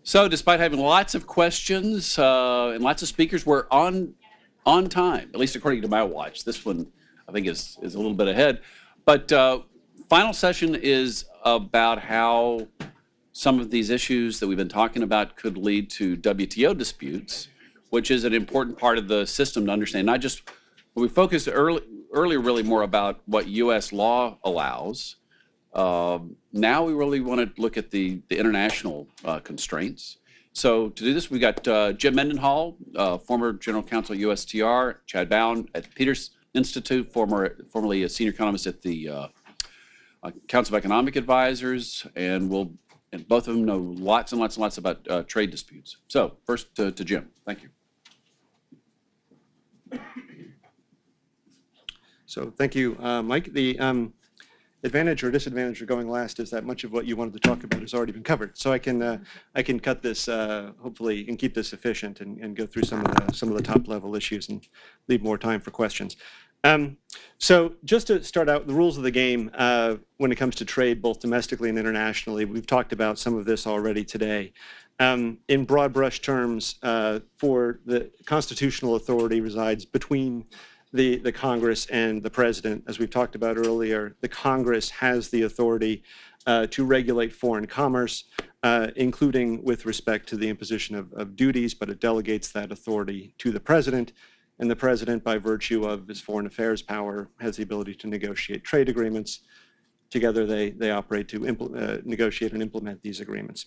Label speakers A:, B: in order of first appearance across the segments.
A: So, despite having lots of questions and lots of speakers, we're on time, at least according to my watch. This one, I think, is a little bit ahead. But final session is about how some of these issues that we've been talking about could lead to WTO disputes, which is an important part of the system to understand. Not just we focused earlier really more about what U.S. law allows. Now we really want to look at the international constraints. So to do this, we've got Jim Mendenhall, former general counsel at USTR, Chad Bound at the Peters Institute, formerly a senior economist at the Council of Economic Advisors, and both of them know lots and lots and lots about trade disputes. So first to Jim. Thank you.
B: So thank you, Mike. The advantage or disadvantage of going last is that much of what you wanted to talk about has already been covered. So I can cut this, hopefully, and keep this efficient and go through some of the top level issues and leave more time for questions. So just to start out, the rules of the game when it comes to trade, both domestically and internationally, we've talked about some of this already today. In broad brush terms, for the constitutional authority resides between the Congress and the President. As we've talked about earlier, the Congress has the authority to regulate foreign commerce, including with respect to the imposition of duties, but it delegates that authority to the President. And the President, by virtue of his foreign affairs power, has the ability to negotiate trade agreements. Together, they operate to negotiate and implement these agreements.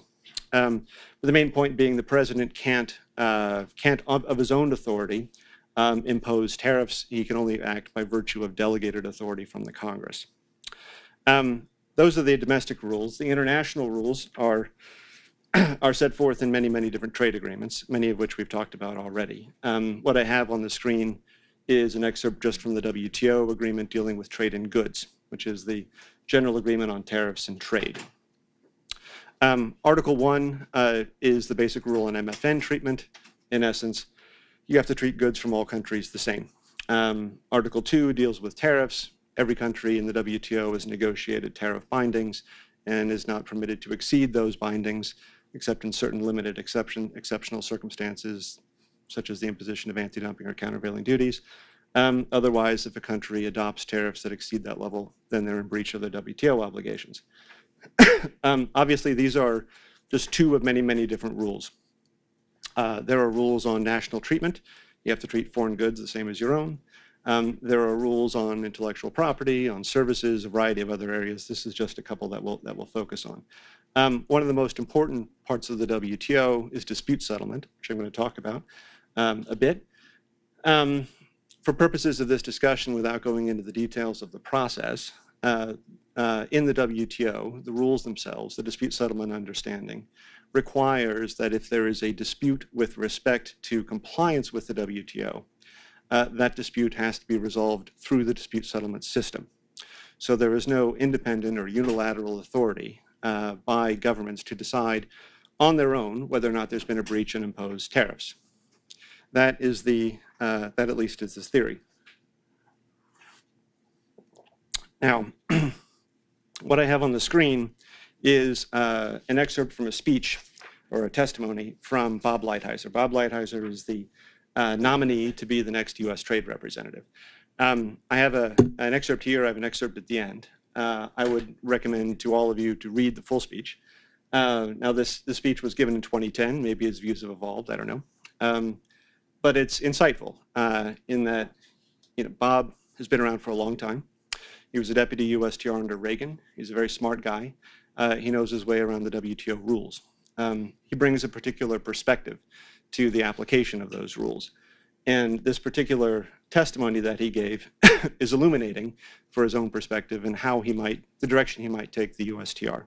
B: But the main point being the President can't of his own authority, impose tariffs. He can only act by virtue of delegated authority from the Congress. Those are the domestic rules. The international rules are set forth in many, many different trade agreements, many of which we've talked about already. What I have on the screen is an excerpt just from the WTO agreement dealing with trade in goods, which is the general agreement on tariffs and trade. Article 1 is the basic rule on MFN treatment. In essence, you have to treat goods from all countries the same. Article 2 deals with tariffs. Every country in the WTO has negotiated tariff bindings and is not permitted to exceed those bindings, except in certain limited exceptional circumstances, such as the imposition of anti-dumping or countervailing duties. Otherwise, if a country adopts tariffs that exceed that level, then they're in breach of the WTO obligations. Obviously, these are just two of many, many different rules. There are rules on national treatment. You have to treat foreign goods the same as your own. There are rules on intellectual property, on services, a variety of other areas. This is just a couple that we'll focus on. One of the most important parts of the WTO is dispute settlement, which I'm going to talk about a bit. For purposes of this discussion, without going into the details of the process, in the WTO, the rules themselves, the dispute settlement understanding, requires that if there is a dispute with respect to compliance with the WTO, that dispute has to be resolved through the dispute settlement system. So there is no independent or unilateral authority by governments to decide on their own whether or not there's been a breach and impose tariffs. That is that at least is this theory. Now, what I have on the screen is an excerpt from a speech or a testimony from Bob Lighthizer. Bob Lighthizer is the nominee to be the next U.S. Trade Representative. I have an excerpt here. I have an excerpt at the end. I would recommend to all of you to read the full speech. Now, this speech was given in 2010. Maybe his views have evolved. I don't know. But it's insightful in that Bob has been around for a long time. He was a deputy USTR under Reagan. He's a very smart guy. He knows his way around the WTO rules. He brings a particular perspective to the application of those rules. And this particular testimony that he gave is illuminating for his own perspective and how the direction he might take the USTR.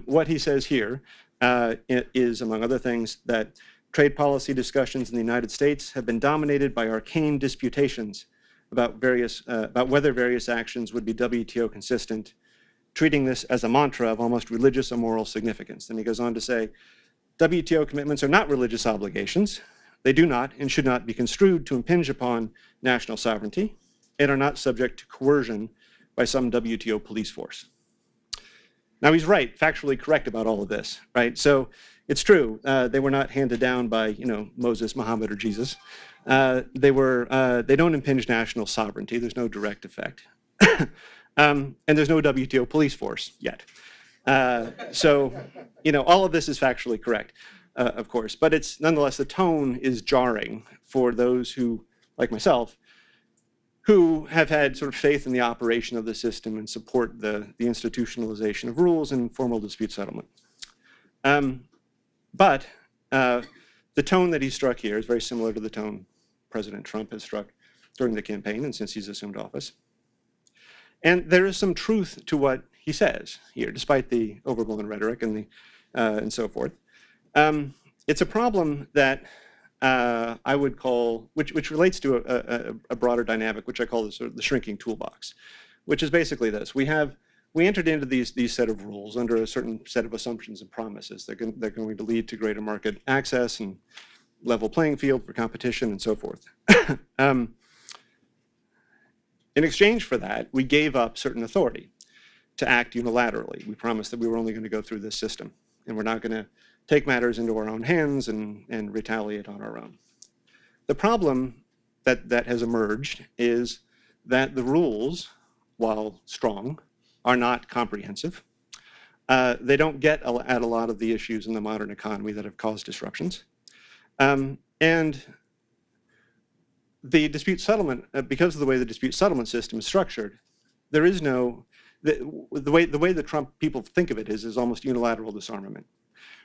B: What he says here is, among other things, that trade policy discussions in the United States have been dominated by arcane disputations about whether various actions would be WTO consistent, treating this as a mantra of almost religious or moral significance. Then he goes on to say, WTO commitments are not religious obligations. They do not and should not be construed to impinge upon national sovereignty and are not subject to coercion by some WTO police force. Now he's right, factually correct about all of this, right? So it's true. They were not handed down by, Moses, Muhammad, or Jesus. They don't impinge national sovereignty. There's no direct effect. And there's no WTO police force yet. So, all of this is factually correct, of course. But it's nonetheless, the tone is jarring for those who, like myself, who have had sort of faith in the operation of the system and support the institutionalization of rules and formal dispute settlement. But the tone that he struck here is very similar to the tone President Trump has struck during the campaign and since he's assumed office. And there is some truth to what he says here, despite the overblown rhetoric and so forth. It's a problem that I would call, which relates to a broader dynamic, which I call the shrinking toolbox, which is basically this. We entered into these set of rules under a certain set of assumptions and promises that they're going to lead to greater market access and level playing field for competition and so forth. In exchange for that, we gave up certain authority to act unilaterally. We promised that we were only going to go through this system, and we're not going to take matters into our own hands and retaliate on our own. The problem that has emerged is that the rules, while strong, are not comprehensive. They don't get at a lot of the issues in the modern economy that have caused disruptions. And the dispute settlement, because of the way the dispute settlement system is structured, there is no, the way the Trump people think of it is almost unilateral disarmament,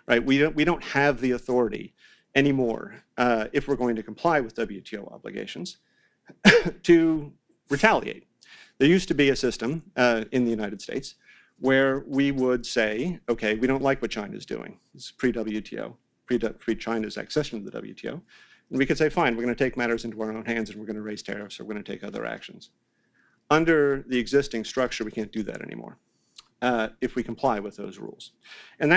B: right? We don't have the authority anymore, if we're going to comply with WTO obligations, to retaliate. There used to be a system in the United States where we would say, okay, we don't like what China's doing. It's pre-WTO, pre-China's accession to the WTO. And we could say, fine, we're going to take matters into our own hands and we're going to raise tariffs or we're going to take other actions. Under the existing structure, we can't do that anymore if we comply with those rules. And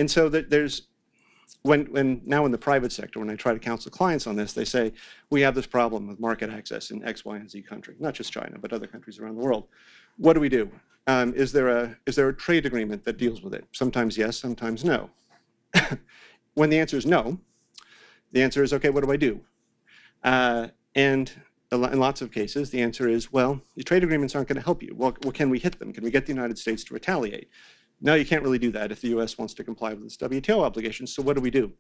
B: so there's, now in the private sector, when I try to counsel clients on this, they say, we have this problem with market access in X, Y, and Z country, not just China, but other countries around the world. What do we do? Is there a trade agreement that deals with it? Sometimes yes, sometimes no. When the answer is no, the answer is, okay, what do I do? And in lots of cases, the answer is, well, the trade agreements aren't going to help you. Well, can we hit them? Can we get the United States to retaliate? No, you can't really do that if the US wants to comply with its WTO obligations, so what do we do?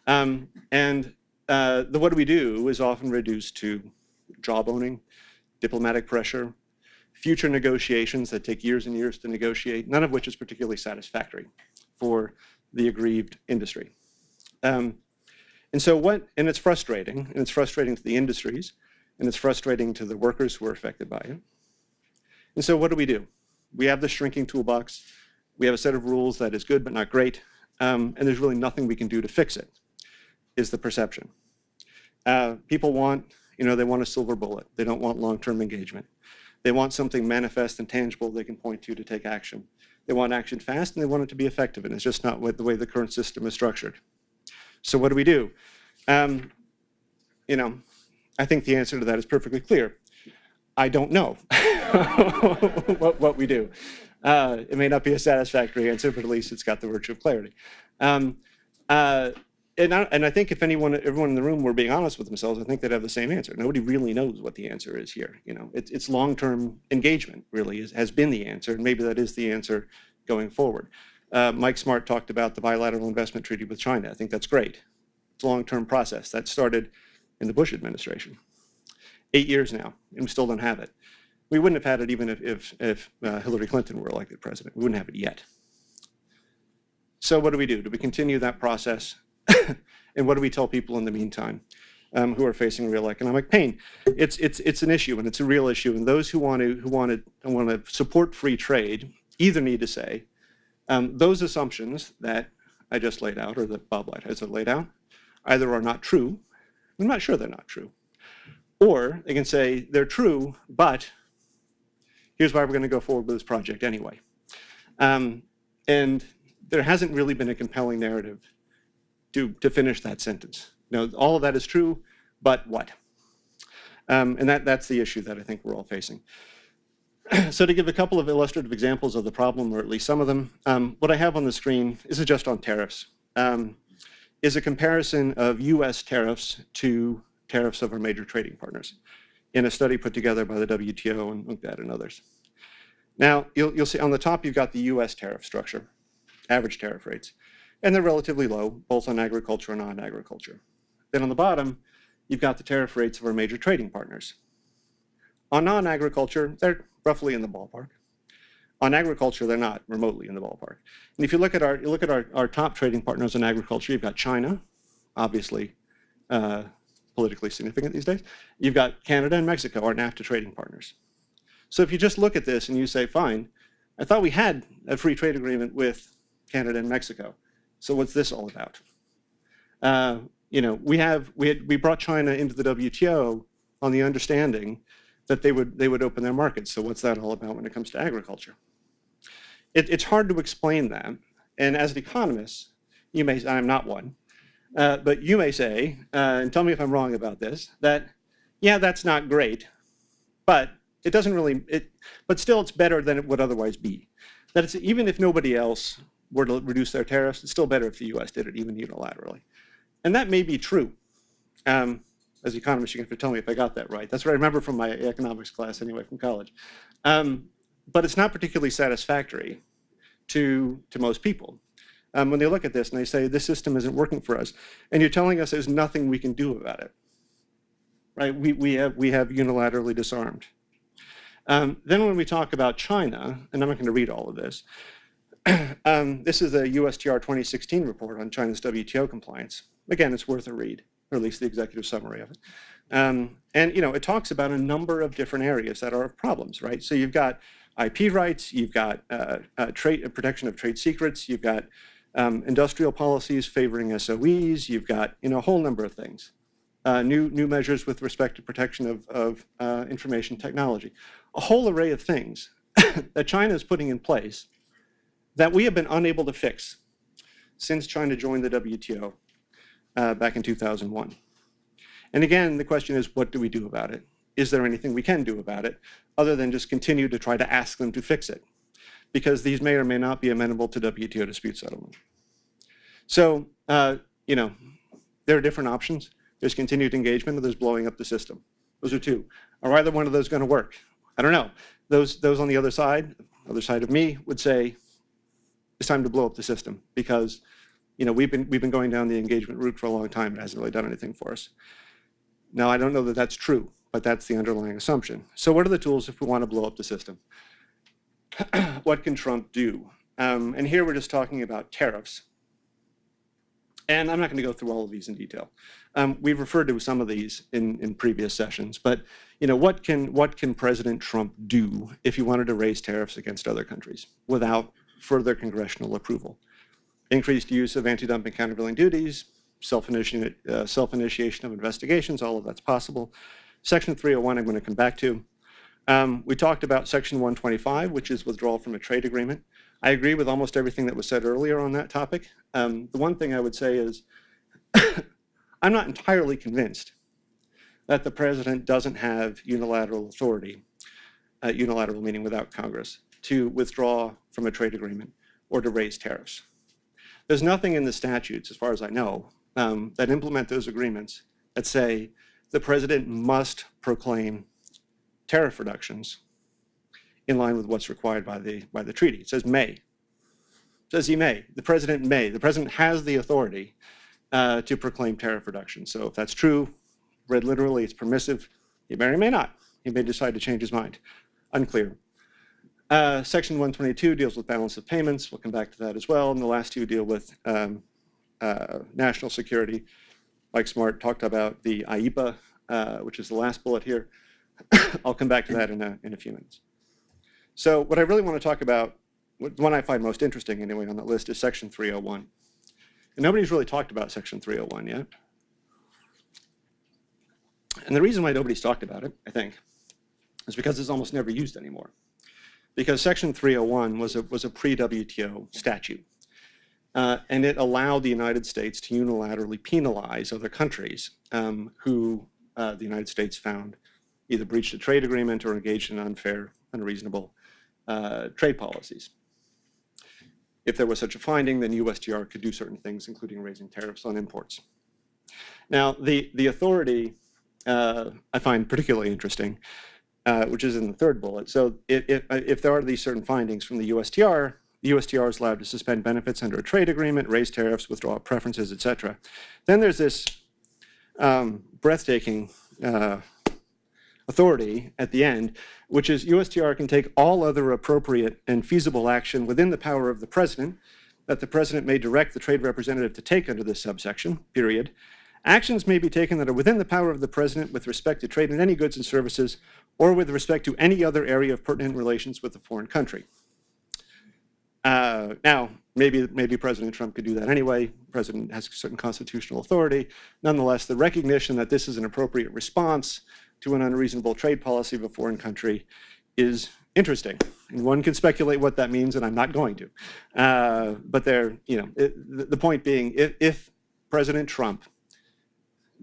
B: The what do we do is often reduced to jawboning, diplomatic pressure, future negotiations that take years and years to negotiate, none of which is particularly satisfactory for the aggrieved industry. And it's frustrating, and it's frustrating to the industries, and it's frustrating to the workers who are affected by it. And so what do? We have the shrinking toolbox. We have a set of rules that is good but not great, and there's really nothing we can do to fix it, is the perception. People want, they want a silver bullet. They don't want long-term engagement. They want something manifest and tangible they can point to take action. They want action fast, and they want it to be effective, and it's just not the way the current system is structured. So what do? I think the answer to that is perfectly clear. I don't know what we do. It may not be a satisfactory answer, but at least it's got the virtue of clarity. And I think if everyone in the room were being honest with themselves, I think they'd have the same answer. Nobody really knows what the answer is here. It's long-term engagement really has been the answer, and maybe that is the answer going forward. Mike Smart talked about the bilateral investment treaty with China. I think that's great. It's a long-term process. That started in the Bush administration. 8 years now, and we still don't have it. We wouldn't have had it even if Hillary Clinton were elected president. We wouldn't have it yet. So what do? Do we continue that process? And what do we tell people in the meantime who are facing real economic pain? It's an issue, and it's a real issue. And those who want to support free trade either need to say those assumptions that I just laid out, or that Bob Lighthouse has laid out, either are not true. I'm not sure they're not true. Or they can say they're true, but here's why we're going to go forward with this project anyway. And there hasn't really been a compelling narrative to finish that sentence. All of that is true, but what? And that's the issue that I think we're all facing. So to give a couple of illustrative examples of the problem, or at least some of them, what I have on the screen, this is just on tariffs, is a comparison of US tariffs to tariffs of our major trading partners in a study put together by the WTO and UNCTAD and others. Now, you'll see on the top, you've got the US tariff structure, average tariff rates, and they're relatively low, both on agriculture and non-agriculture. Then on the bottom, you've got the tariff rates of our major trading partners. On non-agriculture, they're roughly in the ballpark. On agriculture, they're not remotely in the ballpark. And if you look at our top trading partners in agriculture, you've got China, obviously politically significant these days. You've got Canada and Mexico, our NAFTA trading partners. So if you just look at this and you say, fine, I thought we had a free trade agreement with Canada and Mexico. So what's this all about? We brought China into the WTO on the understanding that they would open their markets. So what's that all about when it comes to agriculture? It's hard to explain that. And as an economist, you may, I'm not one, but you may say, and tell me if I'm wrong about this, that, yeah, that's not great, but it doesn't really, but still it's better than it would otherwise be. That it's, even if nobody else were to reduce their tariffs, it's still better if the US did it, even unilaterally. And that may be true. As an economist, you can tell me if I got that right. That's what I remember from my economics class anyway, from college. But it's not particularly satisfactory to most people. When they look at this and they say, this system isn't working for us, and you're telling us there's nothing we can do about it, right? We have unilaterally disarmed. Then when we talk about China, and I'm not going to read all of this, this is a USTR 2016 report on China's WTO compliance. Again, it's worth a read, or at least the executive summary of it. And it talks about a number of different areas that are problems, right? So you've got IP rights, you've got protection of trade secrets, you've got industrial policies favoring SOEs, you've got a whole number of things. New measures with respect to protection of information technology. A whole array of things that China is putting in place that we have been unable to fix since China joined the WTO back in 2001. And again, the question is, what do we do about it? Is there anything we can do about it other than just continue to try to ask them to fix it? Because these may or may not be amenable to WTO dispute settlement. So, there are different options. There's continued engagement, or there's blowing up the system. Those are two. Are either one of those going to work? I don't know. Those on the other side of me, would say it's time to blow up the system, because we've been going down the engagement route for a long time. It hasn't really done anything for us. Now, I don't know that that's true, but that's the underlying assumption. So what are the tools if we want to blow up the system? What can Trump do? And here we're just talking about tariffs. And I'm not going to go through all of these in detail. We've referred to some of these in previous sessions, but what can President Trump do if he wanted to raise tariffs against other countries without further congressional approval? Increased use of anti-dumping countervailing duties, self-initiation of investigations, all of that's possible. Section 301 I'm going to come back to. We talked about Section 125, which is withdrawal from a trade agreement. I agree with almost everything that was said earlier on that topic. The one thing I would say is I'm not entirely convinced that the president doesn't have unilateral authority, unilateral meaning without Congress, to withdraw from a trade agreement or to raise tariffs. There's nothing in the statutes, as far as I know, that implement those agreements that say the president must proclaim tariff reductions in line with what's required by the treaty. It says may. It says he may. The president may. The president has the authority to proclaim tariff reductions. So if that's true, read literally, it's permissive. He may or may not. He may decide to change his mind. Unclear. Section 122 deals with balance of payments. We'll come back to that as well. And the last two deal with national security. Mike Smart talked about the IEPA, which is the last bullet here. I'll come back to that in a few minutes. So what I really want to talk about, the one I find most interesting anyway on that list, is Section 301. And nobody's really talked about Section 301 yet. And the reason why nobody's talked about it, I think, is because it's almost never used anymore. Because Section 301 was a pre-WTO statute. And it allowed the United States to unilaterally penalize other countries who the United States found either breached a trade agreement or engaged in unfair unreasonable trade policies. If there was such a finding, then USTR could do certain things, including raising tariffs on imports. Now, the authority I find particularly interesting, which is in the third bullet. So if there are these certain findings from the USTR is allowed to suspend benefits under a trade agreement, raise tariffs, withdraw preferences, etc. Then there's this breathtaking authority at the end, which is USTR can take all other appropriate and feasible action within the power of the president that the president may direct the trade representative to take under this subsection, period. Actions may be taken that are within the power of the president with respect to trade in any goods and services or with respect to any other area of pertinent relations with a foreign country. Now, maybe President Trump could do that anyway. The president has certain constitutional authority. Nonetheless, the recognition that this is an appropriate response to an unreasonable trade policy of a foreign country is interesting. And one can speculate what that means, and I'm not going to. But the point being, if President Trump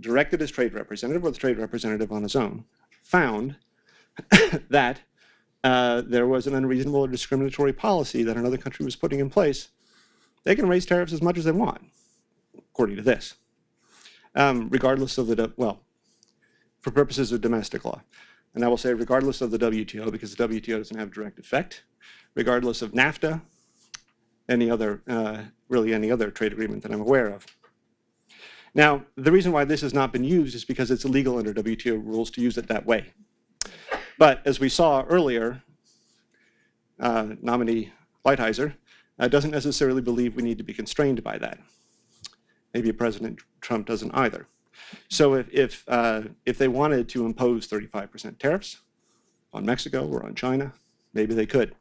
B: directed his trade representative or the trade representative on his own found that there was an unreasonable or discriminatory policy that another country was putting in place, they can raise tariffs as much as they want, according to this, regardless of for purposes of domestic law. And I will say regardless of the WTO, because the WTO doesn't have direct effect, regardless of NAFTA, really any other trade agreement that I'm aware of. Now, the reason why this has not been used is because it's illegal under WTO rules to use it that way. But as we saw earlier, nominee Lighthouse doesn't necessarily believe we need to be constrained by that. Maybe President Trump doesn't either. So if they wanted to impose 35% tariffs on Mexico or on China, maybe they could,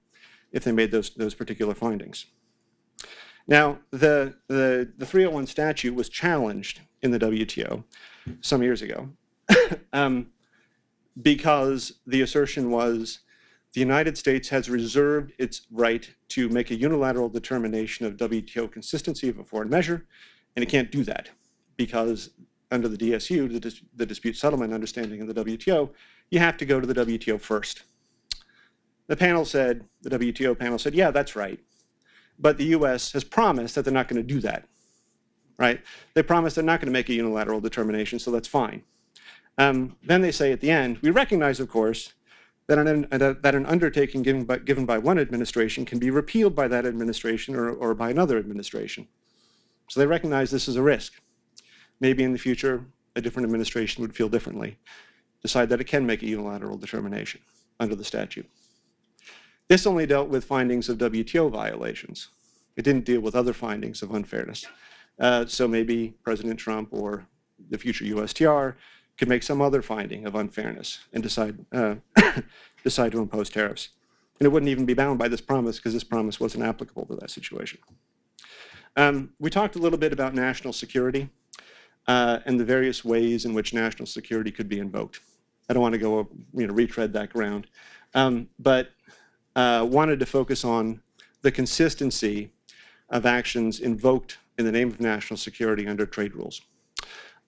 B: if they made those particular findings. Now, the 301 statute was challenged in the WTO some years ago because the assertion was the United States has reserved its right to make a unilateral determination of WTO consistency of a foreign measure, and it can't do that because under the DSU, the dispute settlement understanding of the WTO, you have to go to the WTO first. The WTO panel said, yeah, that's right. But the US has promised that they're not going to do that, right? They promised they're not going to make a unilateral determination, so that's fine. Then they say at the end, we recognize, of course, that an undertaking given by one administration can be repealed by that administration or by another administration. So they recognize this is a risk. Maybe in the future, a different administration would feel differently, decide that it can make a unilateral determination under the statute. This only dealt with findings of WTO violations. It didn't deal with other findings of unfairness. So maybe President Trump or the future USTR could make some other finding of unfairness and decide to impose tariffs. And it wouldn't even be bound by this promise because this promise wasn't applicable to that situation. We talked a little bit about national security and the various ways in which national security could be invoked. I don't want to go retread that ground, but wanted to focus on the consistency of actions invoked in the name of national security under trade rules.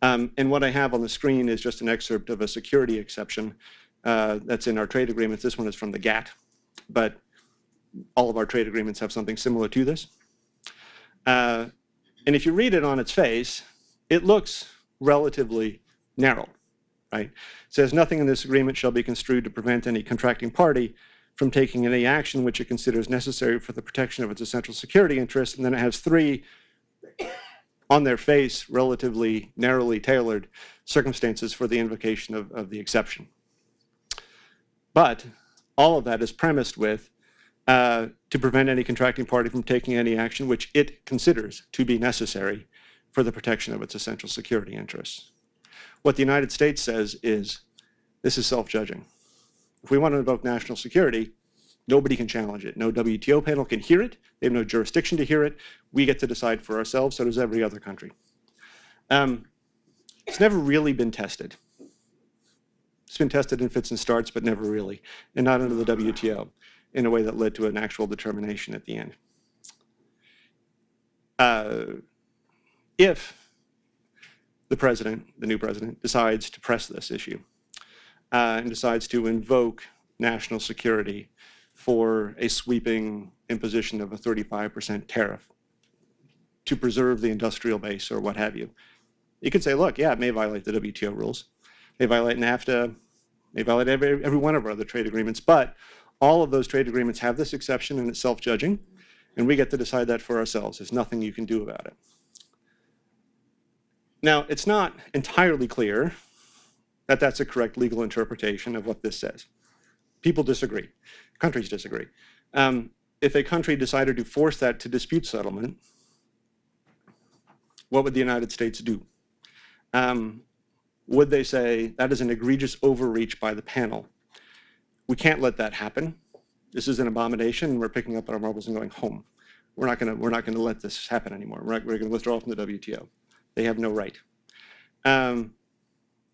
B: And what I have on the screen is just an excerpt of a security exception that's in our trade agreements. This one is from the GATT, but all of our trade agreements have something similar to this. And if you read it on its face, it looks relatively narrow, right? It says nothing in this agreement shall be construed to prevent any contracting party from taking any action which it considers necessary for the protection of its essential security interests. And then it has three on their face, relatively narrowly tailored circumstances for the invocation of the exception. But all of that is premised with to prevent any contracting party from taking any action which it considers to be necessary for the protection of its essential security interests. What the United States says is, this is self-judging. If we want to invoke national security, nobody can challenge it. No WTO panel can hear it. They have no jurisdiction to hear it. We get to decide for ourselves, so does every other country. It's never really been tested. It's been tested in fits and starts, but never really, and not under the WTO in a way that led to an actual determination at the end. If the president, the new president, decides to press this issue and decides to invoke national security for a sweeping imposition of a 35% tariff to preserve the industrial base or what have you. You could say, look, yeah, it may violate the WTO rules, may violate NAFTA, may violate every one of our other trade agreements, but all of those trade agreements have this exception and it's self-judging, and we get to decide that for ourselves. There's nothing you can do about it. Now, it's not entirely clear that that's a correct legal interpretation of what this says. People disagree. Countries disagree. If a country decided to force that to dispute settlement, what would the United States do? Would they say that is an egregious overreach by the panel? We can't let that happen. This is an abomination. We're picking up our marbles and going home. We're not going to let this happen anymore. We're going to withdraw from the WTO. They have no right.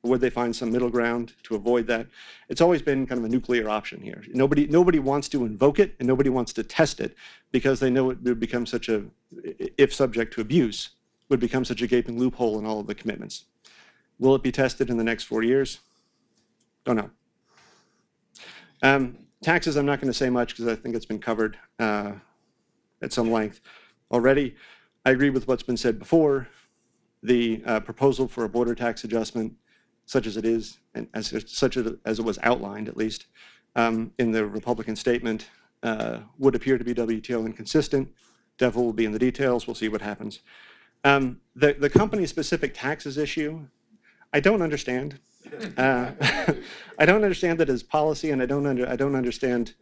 B: Would they find some middle ground to avoid that? It's always been kind of a nuclear option here. Nobody wants to invoke it, and nobody wants to test it because they know it would become such a, if subject to abuse, would become such a gaping loophole in all of the commitments. Will it be tested in the next 4 years? Don't know. Taxes, I'm not going to say much because I think it's been covered at some length already. I agree with what's been said before. The proposal for a border tax adjustment, such as it is, and as it was outlined at least in the Republican statement, would appear to be WTO inconsistent. Devil will be in the details. We'll see what happens. The company-specific taxes issue, I don't understand. I don't understand that as policy, and I don't understand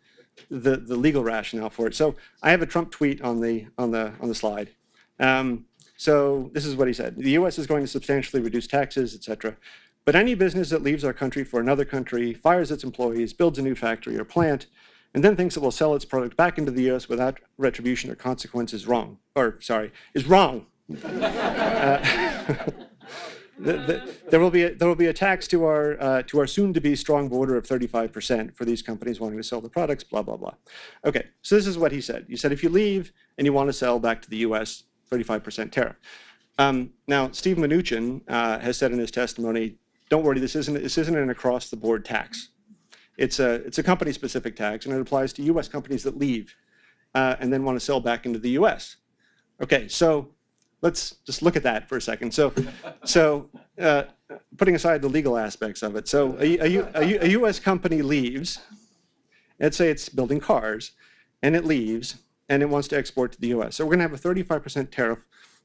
B: the legal rationale for it. So I have a Trump tweet on the slide. So this is what he said: the U.S. is going to substantially reduce taxes, etc. But any business that leaves our country for another country, fires its employees, builds a new factory or plant, and then thinks it will sell its product back into the U.S. without retribution or consequence is wrong. Is wrong. There will be a tax to our soon-to-be strong border of 35% for these companies wanting to sell the products. Blah blah blah. Okay, so this is what he said. He said if you leave and you want to sell back to the U.S., 35% tariff. Now, Steve Mnuchin has said in his testimony, "Don't worry, this isn't an across-the-board tax. It's a company-specific tax, and it applies to U.S. companies that leave and then want to sell back into the U.S." Okay, so let's just look at that for a second. So putting aside the legal aspects of it, so a U.S. company leaves. Let's say it's building cars, and it leaves, and it wants to export to the U.S. So we're going to have a 35% tariff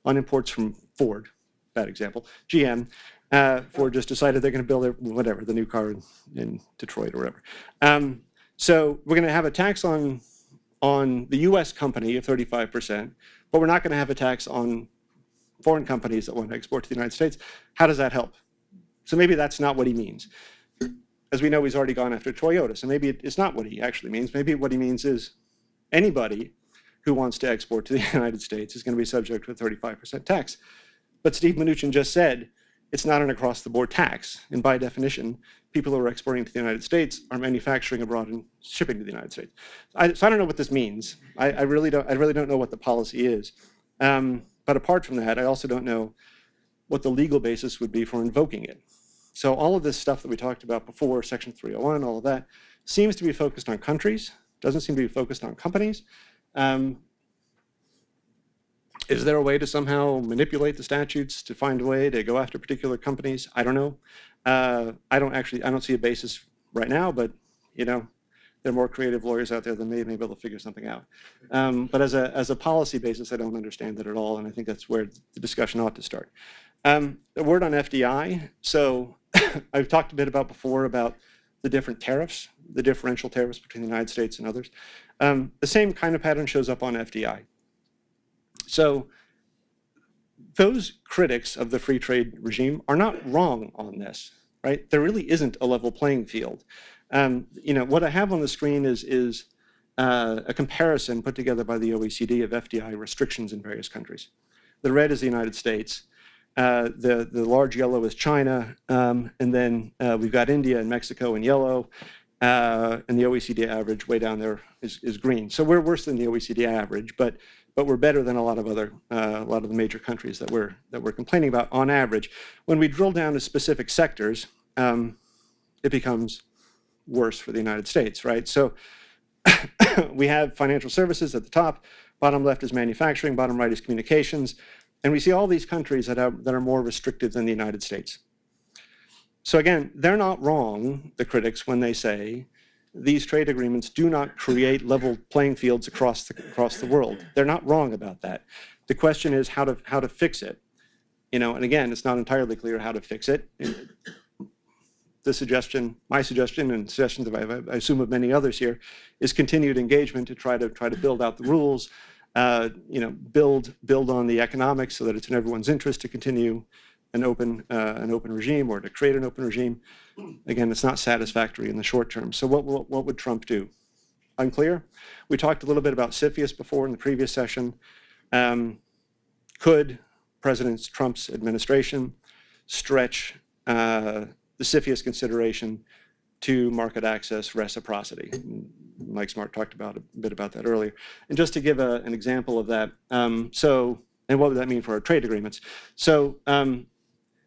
B: on imports from Ford, bad example, GM. Ford just decided they're going to build the new car in Detroit or whatever. So we're going to have a tax on the U.S. company of 35%, but we're not going to have a tax on foreign companies that want to export to the United States. How does that help? So maybe that's not what he means. As we know, he's already gone after Toyota, so maybe it's not what he actually means. Maybe what he means is anybody who wants to export to the United States is going to be subject to a 35% tax. But Steve Mnuchin just said it's not an across-the-board tax, and by definition, people who are exporting to the United States are manufacturing abroad and shipping to the United States. So I don't know what this means. I really don't know what the policy is. But apart from that, I also don't know what the legal basis would be for invoking it. So all of this stuff that we talked about before, Section 301, all of that, seems to be focused on countries, doesn't seem to be focused on companies. Is there a way to somehow manipulate the statutes to find a way to go after particular companies? I don't know. I don't see a basis right now, but there are more creative lawyers out there than me, maybe able to figure something out. But as a policy basis, I don't understand it at all, and I think that's where the discussion ought to start. A word on FDI. So I've talked a bit before about the different tariffs, the differential tariffs between the United States and others. The same kind of pattern shows up on FDI. So those critics of the free trade regime are not wrong on this, right? There really isn't a level playing field. What I have on the screen is a comparison put together by the OECD of FDI restrictions in various countries. The red is the United States. The large yellow is China, and then we've got India and Mexico in yellow, and the OECD average way down there is green. So we're worse than the OECD average, but we're better than a lot of the major countries that we're complaining about on average. When we drill down to specific sectors, it becomes worse for the United States, right? So we have financial services at the top, bottom left is manufacturing, bottom right is communications, and we see all these countries that are more restrictive than the United States. So again, they're not wrong, the critics, when they say these trade agreements do not create level playing fields across the world. They're not wrong about that. The question is how to fix it. You know, and again, it's not entirely clear how to fix it. The suggestion, my suggestion, and suggestions of I assume of many others here, is continued engagement to try to build out the rules. You know, build on the economics so that it's in everyone's interest to continue an open regime or to create an open regime. Again, it's not satisfactory in the short term. So what would Trump do? Unclear. We talked a little bit about CFIUS before in the previous session. Could President Trump's administration stretch the CFIUS consideration to market access reciprocity? Mike Smart talked a bit about that earlier. And just to give an example of that, and what would that mean for our trade agreements? So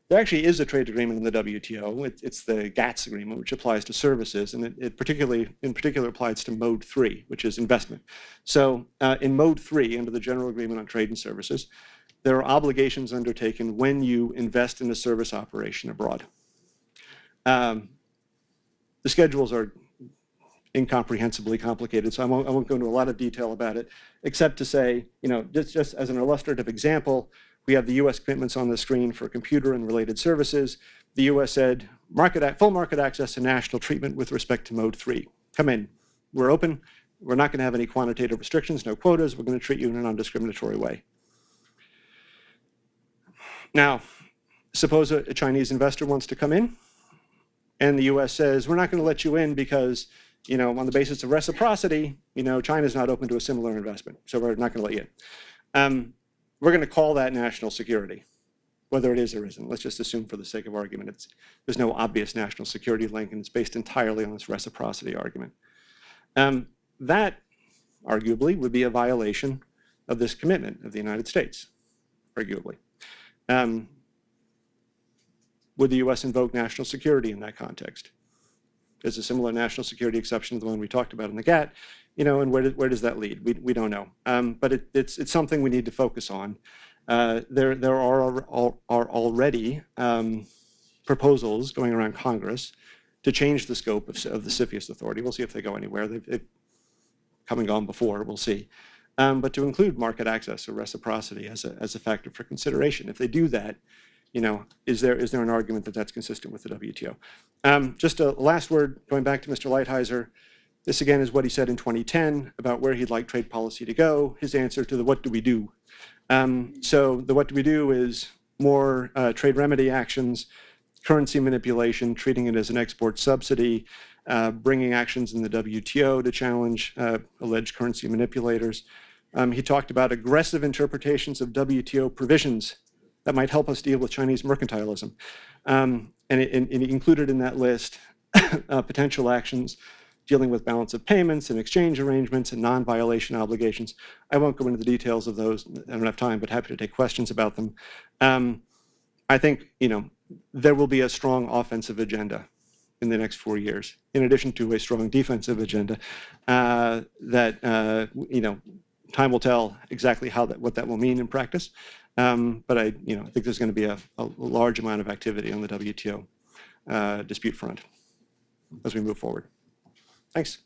B: there actually is a trade agreement in the WTO. It's the GATS agreement, which applies to services, and it in particular applies to Mode 3, which is investment. So in Mode 3, under the General Agreement on Trade and Services, there are obligations undertaken when you invest in a service operation abroad. The schedules are incomprehensibly complicated, so I won't go into a lot of detail about it, except to say, you know, just as an illustrative example, we have the U.S. commitments on the screen for computer and related services. The U.S. said full market access and national treatment with respect to Mode 3. Come in. We're open. We're not going to have any quantitative restrictions, no quotas. We're going to treat you in a non-discriminatory way. Now, suppose a Chinese investor wants to come in, and the U.S. says, we're not going to let you in because, you know, on the basis of reciprocity, you know, China's not open to a similar investment, so we're not going to let you in. We're going to call that national security, whether it is or isn't. Let's just assume for the sake of argument, there's no obvious national security link, and it's based entirely on this reciprocity argument. That, arguably, would be a violation of this commitment of the United States, arguably. Would the U.S. invoke national security in that context? There's a similar national security exception to the one we talked about in the GATT, you know, and where does that lead? We don't know. But it's something we need to focus on. There are already proposals going around Congress to change the scope of the CFIUS authority. We'll see if they go anywhere. They've come and gone before. We'll see. But to include market access or reciprocity as a factor for consideration. If they do that, you know, is there an argument that that's consistent with the WTO? Just a last word, going back to Mr. Lighthizer. This again is what he said in 2010 about where he'd like trade policy to go. His answer to the what do we do? So the what do we do is more trade remedy actions, currency manipulation, treating it as an export subsidy, bringing actions in the WTO to challenge alleged currency manipulators. He talked about aggressive interpretations of WTO provisions that might help us deal with Chinese mercantilism. And he included in that list potential actions dealing with balance of payments and exchange arrangements and non-violation obligations. I won't go into the details of those. I don't have time, but happy to take questions about them. I think, you know, there will be a strong offensive agenda in the next 4 years, in addition to a strong defensive agenda that, you know, time will tell exactly what that will mean in practice. But I think there's going to be a large amount of activity on the WTO dispute front as we move forward. Thanks.